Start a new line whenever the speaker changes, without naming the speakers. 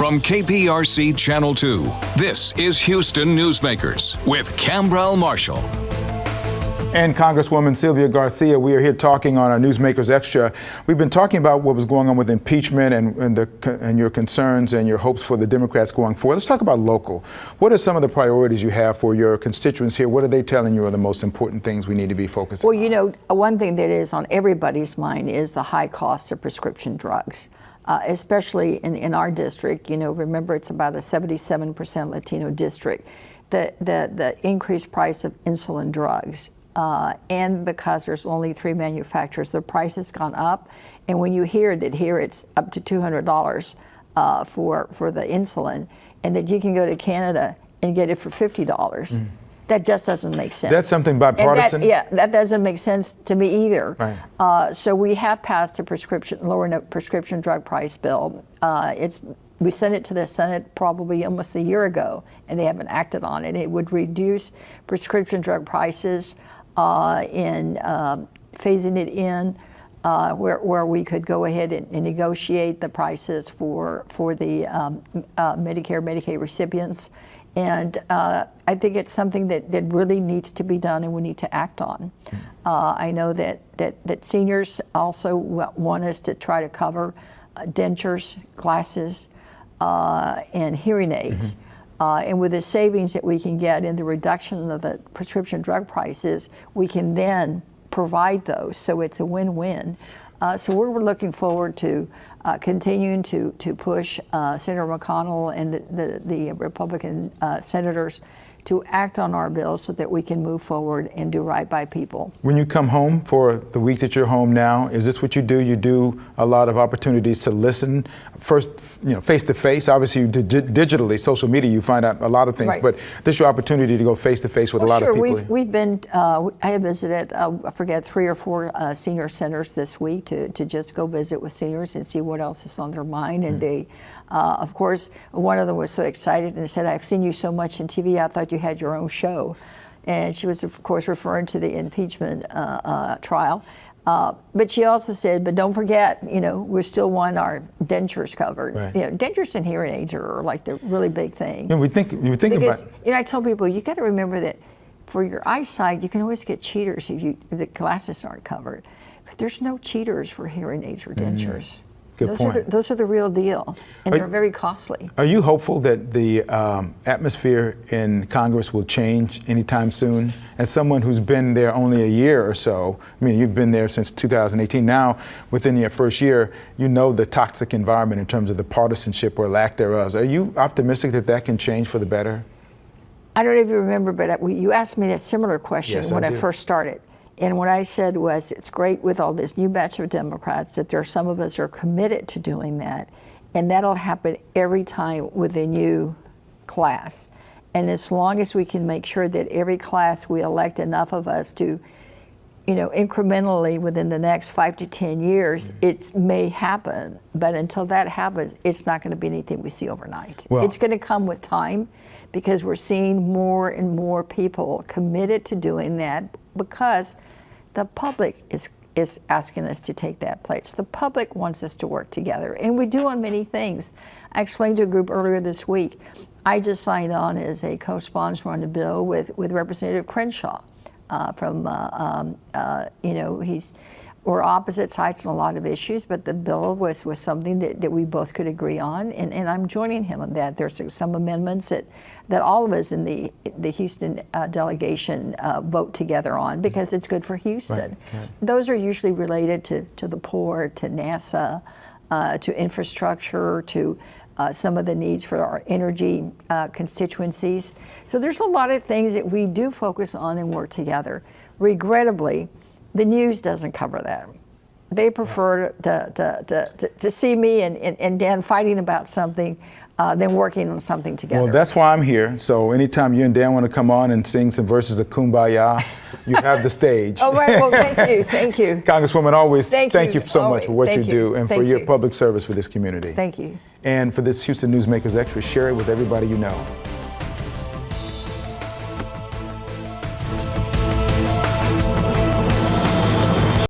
From KPRC Channel 2, this is Houston Newsmakers with Cambrell Marshall.
And Congresswoman Sylvia Garcia, we are here talking on our Newsmakers Extra. We've been talking about what was going on with impeachment and your concerns and your hopes for the Democrats going forward. Let's talk about local. What are some of the priorities you have for your constituents here? What are they telling you are the most important things we need to be focusing on?
Well, you know, one thing that is on everybody's mind is the high cost of prescription drugs. Especially in our district, you know, remember it's about a 77% Latino district. The increased price of insulin drugs, and because there's only 3 manufacturers, the price has gone up. And when you hear that here it's up to $200 for the insulin, and that you can go to Canada and get it for $50. That just doesn't make sense.
That's something bipartisan?
That doesn't make sense to me either.
Right.
So we have passed a lowering the prescription drug price bill. We sent it to the Senate probably almost a year ago, and they haven't acted on it. It would reduce prescription drug prices in phasing it in, where we could go ahead and negotiate the prices for the Medicare, Medicaid recipients. And I think it's something that really needs to be done and we need to act on. I know that seniors also want us to try to cover dentures, glasses, and hearing aids. And with the savings that we can get in the reduction of the prescription drug prices, we can then provide those. So it's a win-win. So we're looking forward to continuing to push Senator McConnell and the Republican senators to act on our bill so that we can move forward and do right by people.
When you come home for the week that you're home now, is this what you do? You do a lot of opportunities to listen, first, you know, face to face. Obviously, you digitally, social media, you find out a lot of things,
right.
But this is your opportunity to go face to face with a lot of people.
Sure, we've been, I have visited, I forget, 3 or 4 senior centers this week to just go visit with seniors and see what else is on their mind. And they, of course, one of them was so excited and said, "I've seen you so much in TV, I thought you had your own show." And she was, of course, referring to the impeachment trial. But she also said, but don't forget, you know, we still want our dentures covered.
Right.
You know, dentures and hearing aids are like the really big thing.
You know, you think
because,
about,
you know, I tell people, you got to remember that for your eyesight, you can always get cheaters if the glasses aren't covered. But there's no cheaters for hearing aids or dentures.
Good point.
Those are the real deal, and they're very costly.
Are you hopeful that the atmosphere in Congress will change anytime soon? As someone who's been there only a year or so, I mean, you've been there since 2018. Now, within your first year, you know the toxic environment in terms of the partisanship or lack thereof. Are you optimistic that that can change for the better?
I don't know if you remember, but you asked me that similar question when I first started. And what I said was, it's great with all this new batch of Democrats that there are some of us are committed to doing that. And that'll happen every time with a new class. And as long as we can make sure that every class we elect enough of us to, you know, incrementally within the next 5 to 10 years, it may happen. But until that happens, it's not going to be anything we see overnight. Well, it's going to come with time because we're seeing more and more people committed to doing that because the public is asking us to take that place. The public wants us to work together, and we do on many things. I explained to a group earlier this week, I just signed on as a co-sponsor on a bill with Representative Crenshaw you know, we're opposite sides on a lot of issues, but the bill was something that we both could agree on, and I'm joining him on that. There's some amendments that all of us in the Houston delegation vote together on because it's good for Houston. Right. Those are usually related to the port, to NASA, to infrastructure, to some of the needs for our energy constituencies. So there's a lot of things that we do focus on and work together. Regrettably, the news doesn't cover that. They prefer to see me and Dan fighting about something than working on something together.
Well, that's why I'm here. So anytime you and Dan want to come on and sing some verses of Kumbaya, you have the stage.
Oh, right. Well, thank you.
Congresswoman, always thank you so much for what
you
do and for your public service for this community.
Thank you.
And for this Houston Newsmakers Extra, share it with everybody you know.